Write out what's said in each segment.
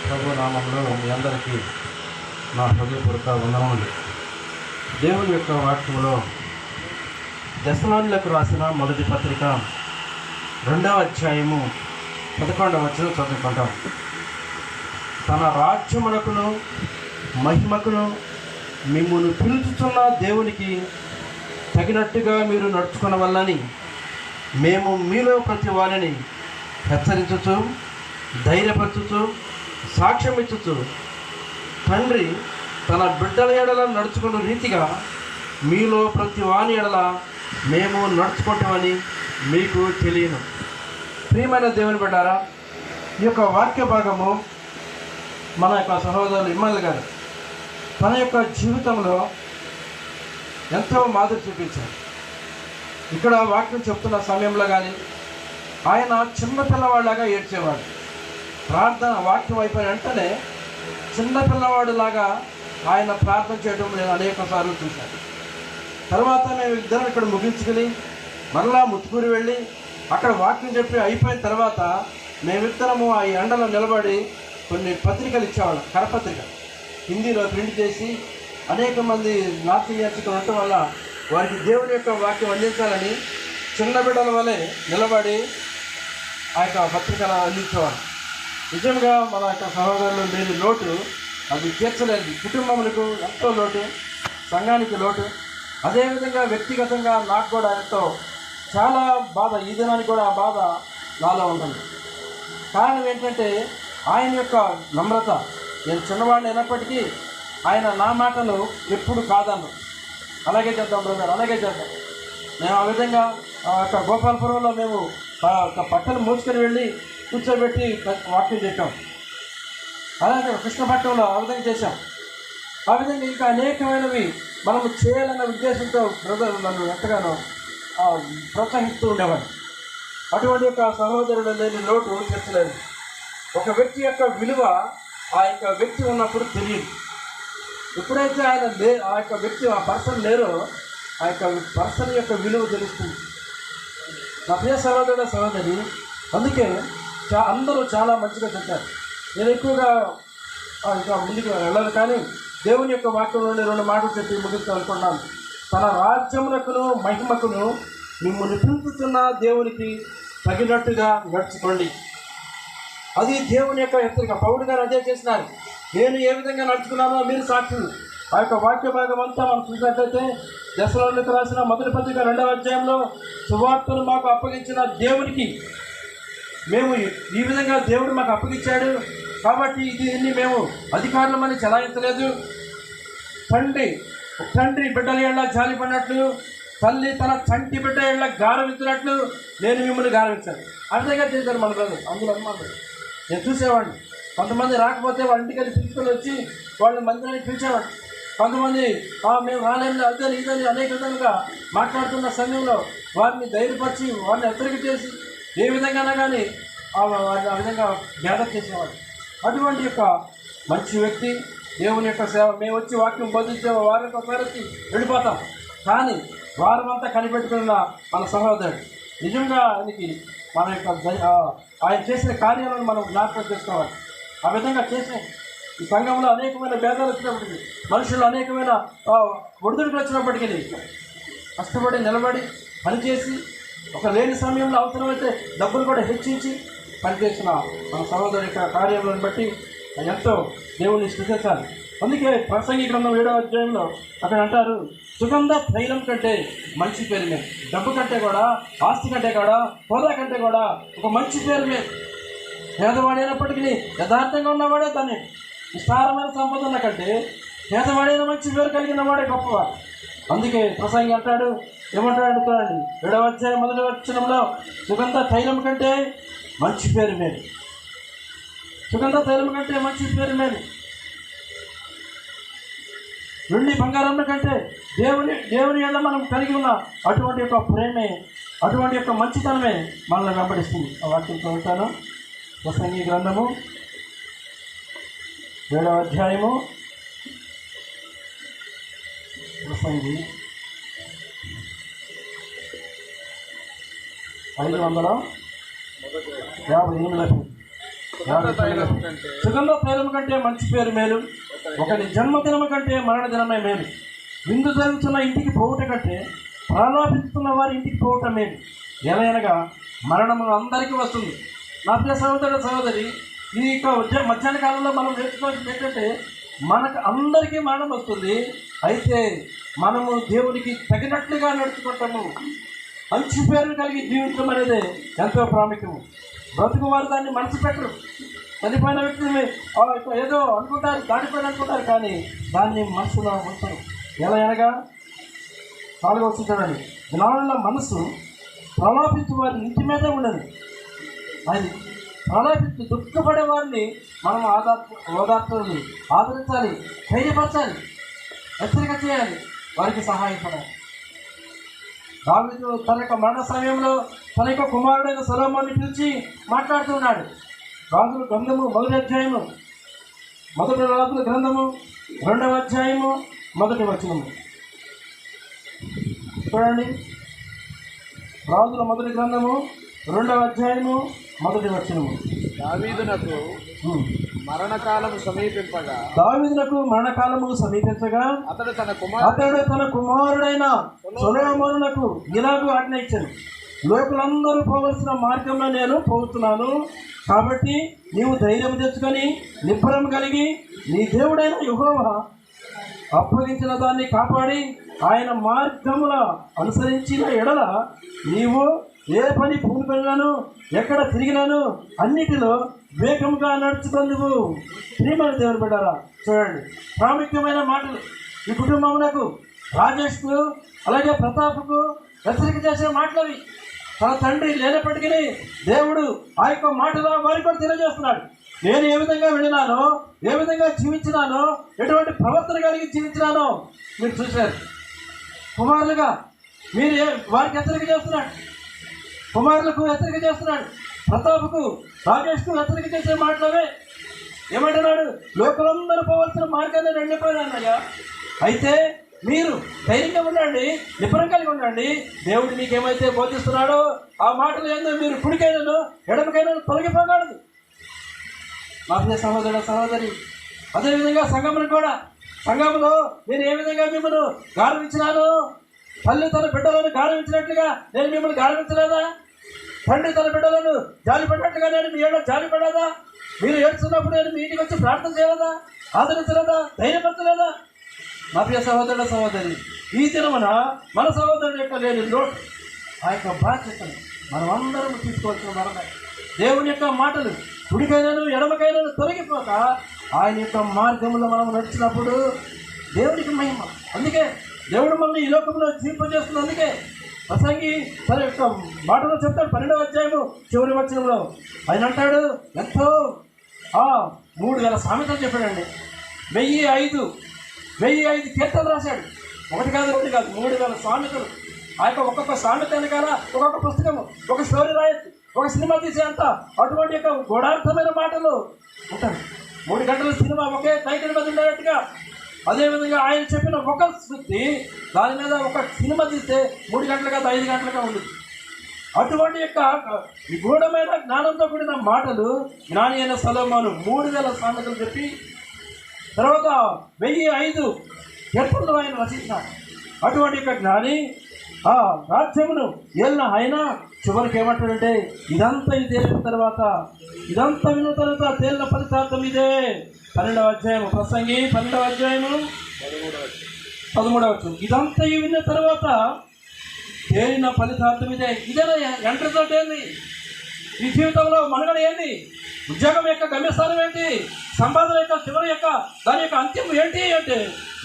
ప్రభు నామంలో మీ అందరికీ నా హృదయపూర్వక వందనములు. దేవుని యొక్క వాక్యంలో దశలోనులకు రాసిన మొదటి పత్రిక 2వ అధ్యాయము 11వ వచనం చదువుకుంటాం. తన రాజ్యమునకును మహిమకును మిమ్మును పిలుచుచున్న దేవునికి తగినట్టుగా మీరు నడుచుకొనవల్లని మేము మీలో ప్రతి వారిని హెచ్చరించుచు, ధైర్యపరచుచు, సాక్ష్యమిచ్చుచు తండ్రి తన బిడ్డల ఎడల నడుచుకున్న రీతిగా మీలో ప్రతి వాని ఎడల మేము నడుచుకుంటామని మీకు తెలియను. ప్రియమైన దేవుని బిడ్డారా, ఈ యొక్క వాక్య భాగము మన యొక్క సహోదరులు ఇమ్మానుయేల్ గారు తన యొక్క జీవితంలో ఎంతో మాదిరి చూపించారు. ఇక్కడ వాక్యం చెప్తున్న సమయంలో కానీ ఆయన చిన్నపిల్లవాడిలాగా ఏడ్చేవాడు. ప్రార్థన వాక్యం అయిపోయిన వెంటనే చిన్నపిల్లవాడిలాగా ఆయన ప్రార్థన చేయడం నేను అనేక సార్లు చూశాను. తర్వాత మేము ఇద్దరం ఇక్కడ ముగించుకుని మరలా ముత్తుకూరి వెళ్ళి అక్కడ వాక్యం చెప్పి అయిపోయిన తర్వాత మేమిద్దరము ఆ ఎండలో నిలబడి కొన్ని పత్రికలు ఇచ్చేవాళ్ళం. కరపత్రిక హిందీలో ప్రింట్ చేసి అనేక మంది నార్త్ ఇండియన్స్ ఉండటం వల్ల వారికి దేవుని యొక్క వాక్యం అందించాలని చిన్న బిడ్డల వలె నిలబడి ఆ యొక్క పత్రికలు అందించేవాడు. నిజంగా మన యొక్క సహోదరులు లేని లోటు అది తీర్చలేదు. కుటుంబములకు ఎంతో లోటు, సంఘానికి లోటు. అదేవిధంగా వ్యక్తిగతంగా నాకు కూడా ఎంతో చాలా బాధ, ఈ దినానికి కూడా ఆ బాధ నాలో ఉంటుంది. కారణం ఏంటంటే ఆయన యొక్క నమ్రత. నేను చిన్నవాడిని అయినప్పటికీ ఆయన నా మాటలు ఎప్పుడు కాదన్ను. అలాగే చేద్దాం బ్రదర్, అలాగే చేద్దాం. మేము ఆ విధంగా గోపాలపురంలో మేము పట్టలు మోసుకొని వెళ్ళి కూర్చోబెట్టి వాక్యం చెప్పాం. అలాగే కృష్ణపట్నంలో ఆ విధంగా చేశాం. ఆ విధంగా ఇంకా అనేకమైనవి మనము చేయాలన్న ఉద్దేశంతో బ్రదర్ నన్ను ఎంతగానో ప్రోత్సహిస్తూ ఉండేవాడు. అటువంటి యొక్క సహోదరుడు లేని లోటు తెచ్చలేదు. ఒక వ్యక్తి యొక్క విలువ ఆ యొక్క వ్యక్తి ఉన్నప్పుడు తెలియదు. ఎప్పుడైతే ఆయన ఆ యొక్క వ్యక్తి ఆ పర్సన్ లేరో ఆ యొక్క పర్సన్ యొక్క విలువ తెలుస్తుంది. నా ప్రియ సహోదరుడు సహోదరి, అందుకే అందరూ చాలా మంచిగా చెప్పారు. నేను ఎక్కువగా ఇంకా ముందుకు వెళ్ళాలి, కానీ దేవుని యొక్క వాక్యం నుండి 2 మాటలు చెప్పి ముగిస్తానుకున్నాను. తన రాజ్యమునకును మహిమకును మిమ్మల్ని పిలుపుతున్న దేవునికి తగినట్టుగా నడుచుకోండి. అది దేవుని యొక్క హెచ్చరిక. పౌలు గారు అదే చేసినారు. నేను ఏ విధంగా నడుచుకున్నానో మీరు సాక్షులు. ఆ యొక్క వాక్య భాగం అంతా మనం చూసినట్లయితే దశలోనులకు రాసిన మొదటి పత్రిక 2వ అధ్యాయంలో సువార్తను మాకు అప్పగించిన దేవునికి మేము ఈ విధంగా దేవుడు మాకు అప్పగించాడు కాబట్టి దీన్ని మేము అధికారులమని చెలాయించలేదు. తండ్రి బిడ్డల ఏళ్ళ జాలి పడినట్లు, తల్లి తన చంటి బిడ్డ ఏళ్ళ గారవించినట్లు నేను మిమ్మల్ని గారవించాను. ఆ విధంగా చేశారు మన బ్రదర్. అందులో అన్నమాట నేను చూసేవాడిని. కొంతమంది రాకపోతే వాళ్ళ ఇంటికి వెళ్ళి పిలుచుకొని వచ్చి వాళ్ళని మందిరానికి పిలిచేవాడు. కొంతమంది మేము రాలేము అదని ఇదని అనేక విధంగా మాట్లాడుతున్న సమయంలో వారిని ధైర్యపరిచి వారిని హెచ్చరిక చేసి ఏ విధంగా కానీ వారిని ఆ విధంగా గ్యాదర్ చేసేవాడు. అటువంటి యొక్క మంచి వ్యక్తి, దేవుని యొక్క సేవ. మేము వచ్చి వాక్యం బోధించే వారి ఒకసారి వచ్చి వెళ్ళిపోతాం, కానీ వారమంతా కనిపెట్టుకున్న మన సహోదరుడు. నిజంగా ఆయనకి మన యొక్క ఆయన చేసిన కార్యాలను మనం జ్ఞాపకం చేసుకోవాలి. ఆ విధంగా చేసే ఈ సంఘంలో అనేకమైన భేదాలు వచ్చినప్పటికీ, మనుషులు అనేకమైన ఒడిదుడుకులు వచ్చినప్పటికీ కష్టపడి నిలబడి పనిచేసి ఒక లేని సమయంలో అవసరమైతే డబ్బులు కూడా హెచ్చించి పనిచేసిన మన సహోదరు యొక్క కార్యాలను బట్టి ఎంతో దేవుని స్తుతించాలి. అందుకే ప్రసంగి గ్రంథం 7వ అధ్యాయంలో అక్కడ అంటారు, సుగంధ తైలం కంటే మంచి పేరు మీద, డబ్బు కంటే కూడా, ఆస్తి కంటే కూడా, హోదా కంటే కూడా ఒక మంచి పేరు మీద. పేదవాడైనప్పటికీ యథార్థంగా ఉన్నవాడే దాన్ని విస్తారమైన సంపదల కంటే పేదవాడైన మంచి పేరు కలిగిన వాడే గొప్పవాడు. అందుకే ప్రసంగి అంటాడు, ఏమంటాడు చూడండి 7వ అధ్యాయం 1వ వచనంలో, సుగంధ తైలం కంటే మంచి పేరు మేలు. సుగంధ తైలం కంటే మంచి పేరు మేలు. వెండి బంగారం కంటే దేవుని ఏళ్ళ మనం కలిగి ఉన్న అటువంటి యొక్క ప్రేమే, అటువంటి యొక్క మంచితనమే మనల్ని వెంబడిస్తుంది. ఆ వాక్యం చదువుతాను. ప్రసంగి గ్రంథము 7వ అధ్యాయము ప్రసంగి 558 సుగంధ తైలం కంటే మంచి పేరు మేలు, ఒకటి జన్మదినము కంటే మరణ దినమే మేలు. విందు జరుగుతున్న ఇంటికి పోవుట కంటే ప్రలాపిస్తున్న వారి ఇంటికి పోవటం మేలు. ఎలాగనగా మరణము అందరికీ వస్తుంది. నా ప్రియ సహోదరుడు సహోదరి, ఈ యొక్క మధ్యాహ్న కాలంలో మనం నేర్చుకోవాల్సింది ఏంటంటే, మనకు అందరికీ మరణం వస్తుంది. అయితే మనము దేవునికి తగినట్లుగా నడుచుకుంటాము. మంచి పేరు కలిగి జీవించడం అనేది ఎంతో ప్రాముఖ్యము. బ్రతుకు వారు దాన్ని మనసు పెట్టరు. చనిపోయిన వ్యక్తిని ఏదో అనుకుంటారు, దాటిపోయిన అనుకుంటారు, కానీ దాన్ని మనసులో ఉంచరు. ఎలా అనగా 4వ వచనం చూడండి. జ్ఞానుల మనసు ప్రలాపించు వారి ఇంటి మీదే ఉండదు. అది ప్రలాపించి దుఃఖపడే వారిని మనం ఓదార్చాలి, ఆదరించాలి, ధైర్యపరచాలి, హెచ్చరిక చేయాలి, వారికి సహాయపడాలి. దావీదు తన యొక్క మరణ సమయంలో తన యొక్క కుమారుడైన సొలొమోనుని పిలిచి మాట్లాడుతున్నాడు. రాజుల గ్రంథము 1వ అధ్యాయము, 1 రాజుల గ్రంథము 2వ అధ్యాయము 1వ వచనము చూడండి. రాజుల 1 గ్రంథము 2వ అధ్యాయము 1వ వచనము. దావీదునకు మరణకాలము సమీపించగా అతడు తన కుమారుడైన సొలొమోనునకు ఇలాగూ ఆజ్ఞ ఇచ్చాను. లోకులందరూ పోవలసిన మార్గంలో నేను పోతున్నాను, కాబట్టి నీవు ధైర్యం తెచ్చుకొని నిబ్బరం కలిగి నీ దేవుడైన యెహోవా అప్పగించిన దాన్ని కాపాడి ఆయన మార్గముల అనుసరించిన ఎడల నీవు ఏ పని పూనుకొనినాను, ఎక్కడ తిరిగినాను అన్నిటిలో వేగంగా నడుచుకుందువు. ప్రియమైన దేవుని బిడ్డలారా, చూడండి ప్రాముఖ్యమైన మాటలు. ఈ కుటుంబమునకు, రాజేష్కు అలాగే ప్రతాప్కు హెచ్చరిక చేసే మాటలవి. తన తండ్రి లేనప్పటికీ దేవుడు ఆ యొక్క మాటలో వారికి కూడా తెలియజేస్తున్నాడు. నేను ఏ విధంగా వెళ్ళినానో, ఏ విధంగా జీవించినానో, ఎటువంటి ప్రవర్తన కలిగి జీవించినానో మీరు చూశారు. కుమారులుగా మీరు వారికి హెచ్చరిక చేస్తున్నాడు, కుమారులకు హెచ్చరిక చేస్తున్నాడు. ప్రతాప్కు, రాజేష్కు హెచ్చరిక చేసే మాటలవే. ఏమంటున్నాడు? లోకలందరూ పోవాల్సిన మార్గాన్ని రెండిపోయినానయ్యా. అయితే మీరు ధైర్యంగా ఉండండి, నిపుణం కలిగి ఉండండి. దేవుడు మీకేమైతే బోధిస్తున్నాడో ఆ మాటలు ఏందో మీరు కుడికైనాను ఎడమకైనా తొలగిపోకూడదు. మా ప్రియ సహోదరుడు సహోదరి, అదేవిధంగా సంఘమును కూడా, సంఘములో నేను ఏ విధంగా మిమ్మల్ని గౌరవించినాను, తల్లి తన బిడ్డలను గౌరవించినట్లుగా నేను మిమ్మల్ని గౌరవించలేదా? తండ్రి తన బిడ్డలను జాలిపడినట్లుగా నేను మీ ఏళ్ళ జాలిపడదా? మీరు ఏడ్చున్నప్పుడు నేను మీ ఇంటికి వచ్చి ప్రార్థన చేయలేదా? ఆదరించలేదా? ధైర్యపరచలేదా? మా ప్రియ సహోదరుడు సహోదరి, ఈ దినమున మన సహోదరుడు యొక్క లేని లోటు, ఆ యొక్క బాధ్యతను మనం అందరం తీసుకోవాల్సిన వరమే. దేవుని యొక్క మాటలు కుడికైనాను ఎడమకైనాను తొలగిపోక ఆయన యొక్క మార్గంలో మనం నడిచినప్పుడు దేవునికి మహిమ. అందుకే దేవుడు మనల్ని ఈ లోకంలో జీవింపజేస్తుంది. అందుకే ప్రసంగి తన యొక్క మాటలో చెప్తాడు 12వ అధ్యాయము చివరి వచనంలో ఆయన అంటాడు, ఎంతో 3000 సామెతలు చెప్పాడండి. 1005 కీర్తనలు రాశాడు. 1 కాదు 2 కాదు 3000 సామెతలు. ఆ యొక్క ఒక్కొక్క సామెత వెనకాల ఒక్కొక్క పుస్తకము, ఒక స్టోరీ రాయొచ్చు, ఒక సినిమా తీసేంత అటువంటి యొక్క గూఢార్థమైన మాటలు ఉంటాయి. 3 గంటల సినిమా ఒకే టైటిల్ మీద ఉండేట్టుగా, అదేవిధంగా ఆయన చెప్పిన ఒక శుద్ధి దాని మీద ఒక సినిమా తీస్తే 3 గంటలు కాదు 5 గంటలుగా ఉంటుంది. అటువంటి యొక్క గూఢమైన జ్ఞానంతో కూడిన మాటలు జ్ఞాని అయిన సొలొమోను 3000 సామెతలు చెప్పి తర్వాత 1005 కీర్తనలు ఆయన రచించాడు. అటువంటి యొక్క జ్ఞాని ఆ రాజ్యమును ఏలిన ఆయన చివరికి ఏమంటాడంటే, ఇదంతా తేలిన తర్వాత, ఇదంతా విన్న తర్వాత తేలిన ఫలితార్థం ఇదే. 12వ అధ్యాయము ప్రసంగి 12వ అధ్యాయము 13వ వచనం. ఇదంతా విన్న తర్వాత తేలిన ఫలితార్థం ఇదే. ఇదేనా ఎంట్రీతో ఏంది? ఈ జీవితంలో మనుగడ ఏంటి? ఉద్యోగం యొక్క గమ్యస్థానం ఏంటి? సంపాదన యొక్క చివరి యొక్క దాని యొక్క అంత్యం ఏంటి అంటే,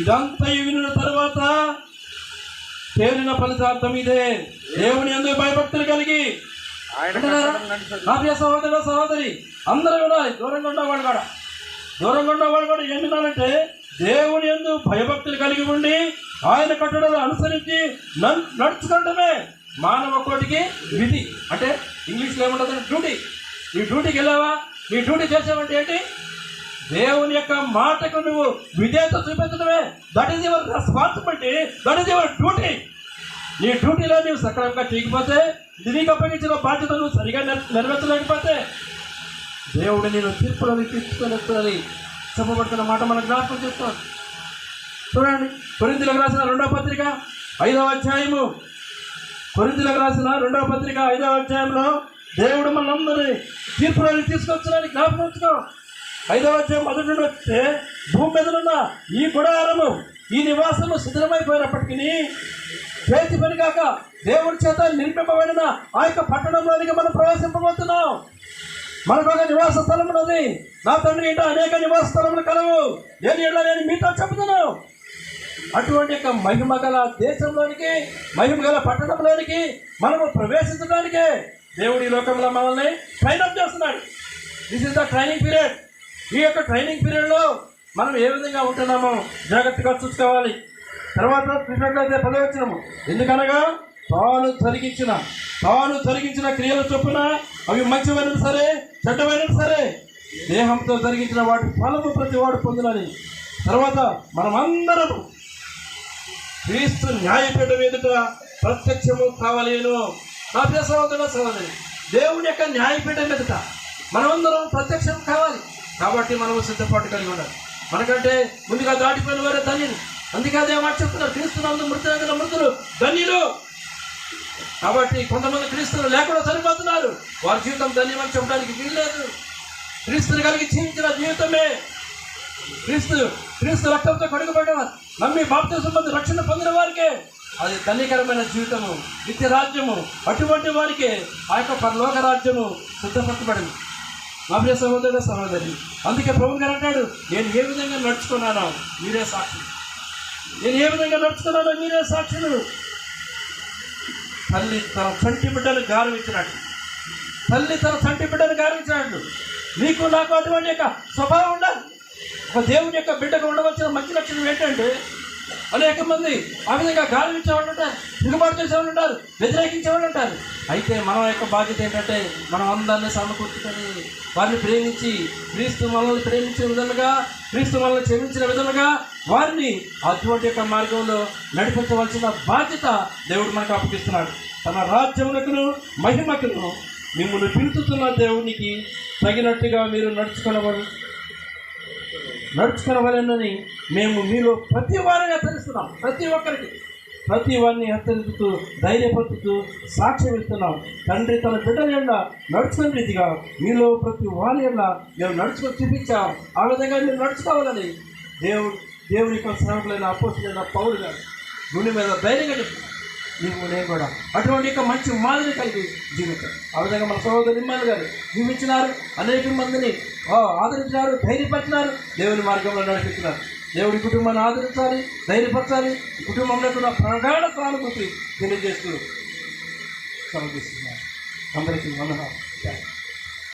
ఇదంతా విన్న తర్వాత తేలిన ఫలితార్థం ఇదే. దేవుని యందు భయభక్తులు కలిగి నా ప్రియ సహోదరుడు సహోదరి అందరూ కూడా దూరంగా ఉన్నవాడు కూడా ఏం వినాలంటే, దేవుని యందు భయభక్తులు కలిగి ఉండి ఆయన కట్టడలు అనుసరించి నడుచుకుంటమే మానవ కోటికి విధి. అంటే ఇంగ్లీష్లో ఏముంటుంది? డ్యూటీ. ఈ డ్యూటీకి వెళ్ళావా? నీ డ్యూటీ చేసావంటే ఏంటి? దేవుని యొక్క మాటకు నువ్వు విధేయత చూపించడమే. That is your responsibility, that is your duty. నీ డ్యూటీలో నువ్వు సక్రమంగా చేయకపోతే, నీకు అప్పగించిన బాధ్యత నువ్వు సరిగా నెరవేర్చలేకపోతే దేవుడు నేను తీర్పులను తీర్చుకొని చెప్పబడుతున్న మాట మనకు జ్ఞాపకం చేస్తాను. చూడండి, కొరింథీయులకు రాసిన 2వ పత్రిక 5వ అధ్యాయము, కొరింథీయులకు రాసిన 2వ పత్రిక 5వ అధ్యాయంలో దేవుడు మనందరినీ తీర్పులను తీసుకొచ్చారని జ్ఞాపకం ఉంచుకో. 5వ అధ్యాయం 1 నుండి వస్తే, భూమి మీద ఉన్న ఈ గుడారము, ఈ నివాసము శిథిలమైపోయినప్పటికీ చేతి పని కాక దేవుడి చేత నిర్మింపబడిన ఆ యొక్క పట్టణంలోనికి మనం ప్రవేశింపబోతున్నాం. మనకు ఒక నివాస స్థలం ఉన్నది. నా తండ్రి ఇంట అనేక నివాస స్థలములు కలవు, నేను మీతో చెబుతున్నాను. అటువంటి యొక్క మహిమ గల దేశంలోనికి, మహిమ గల పట్టణంలోనికి మనము ప్రవేశించడానికే దేవుడు ఈ లోకంలో మనల్ని ట్రైనప్ చేస్తున్నాడు. This is the training period. ఈ యొక్క ట్రైనింగ్ పీరియడ్లో మనం ఏ విధంగా ఉంటున్నామో జాగ్రత్తగా చూసుకోవాలి. తర్వాత చూసినట్లయితే 10వ వచనము, ఎందుకనగా తాను జరిగించిన క్రియల చొప్పున అవి మంచివైన సరే చెడ్డమైన సరే దేహంతో జరిగించిన వాటి ఫలము ప్రతి వాడు పొందునని. తర్వాత మనమందరం క్రీస్తు న్యాయపీఠం ఎదుట ప్రత్యక్షము కావలేను. నా ప్రియ సహోదరి, దేవుని యొక్క న్యాయపీఠం ఎదుట మనమందరం ప్రత్యక్షం కావాలి. కాబట్టి మనము సిద్ధపాటు కలిగి ఉండాలి. మనకంటే ముందుగా దాటిపోయిన వారే ధన్యులు. అందుకే అదే మాట చెప్తున్నారు, క్రీస్తునందు మృతులు ధన్యులు. కాబట్టి కొంతమంది క్రీస్తులు లేకుండా చనిపోతున్నారు. వారి జీవితం ధన్యమని చెప్పడానికి వీల్లేదు. క్రీస్తుని కలిగి జీవించిన జీవితమే క్రీస్తు రక్తంతో కడుగుపడ్డవారు, నమ్మి బాప్తిసం పొంది రక్షణ పొందిన వారికే అది ధన్యకరమైన జీవితము, నిత్య రాజ్యము. అటువంటి వారికే ఆ యొక్క పరలోక రాజ్యము సిద్ధపరచబడింది. నా ప్రియ సహోదరి, అందుకే ప్రభువు గారు అంటాడు, నేను ఏ విధంగా నడుచుకున్నానో మీరే సాక్షి. తల్లి తన చంటి బిడ్డను గారవించినట్టు నీకు నాకు అటువంటి యొక్క స్వభావం ఉండాలి. ఒక దేవుని యొక్క బిడ్డకు ఉండవలసిన మంచి లక్షణం ఏంటంటే, అనేక మంది ఆ విధంగా గారవించేవాళ్ళు ఉంటారు, తిరుగుబాటు చేసేవాళ్ళు ఉంటారు, వ్యతిరేకించేవాళ్ళు ఉంటారు. అయితే మన యొక్క బాధ్యత ఏంటంటే, మనం అందరినీ సమకూర్చుకొని వారిని ప్రేమించి, క్రీస్తు మనల్ని ప్రేమించిన విధంగా, క్రీస్తు మనల్ని క్షమించిన విధంగా వారిని అటువంటి యొక్క మార్గంలో నడిపించవలసిన బాధ్యత దేవుడు మనకు అప్పగిస్తున్నాడు. తన రాజ్యమునకును మహిమకును మిమ్మల్ని పిలుచుతున్న దేవునికి తగినట్టుగా మీరు నడుచుకునవలెనని మేము మీలో ప్రతి వారిని హెచ్చరిస్తున్నాం. ప్రతి వారిని హెచ్చరిస్తూ, ధైర్యపరుస్తూ సాక్ష్యం ఇస్తున్నాం. తండ్రి తన బిడ్డల యొక్క నడుచుకునే రీతిగా మీలో ప్రతి వారి యొక్క మేము నడుచుకొని చూపించాం. ఆ విధంగా మీరు నడుచుకోవాలని దేవుని యొక్క సేవకులైన అపోస్తలులైన పౌలు గారు గుండె మీద ధైర్యంగా చెప్తున్నారు. నేను కూడా అటువంటి యొక్క మంచి మాదిరి కలిగి జీవించారు. ఆ విధంగా మన సహోదరు ఇమ్మాను గారు జీవించినారు, అనేక మందిని ఆదరించినారు, ధైర్యపరిచినారు, దేవుని మార్గంలో నడిపిస్తున్నారు. దేవుడి కుటుంబాన్ని ఆదరించాలి, ధైర్యపరచాలి, కుటుంబంలో కూడా ప్రగాఢ సానుభూతి తెలియజేస్తూ సమర్పిస్తున్నారు. అందరికీ వందనాలు.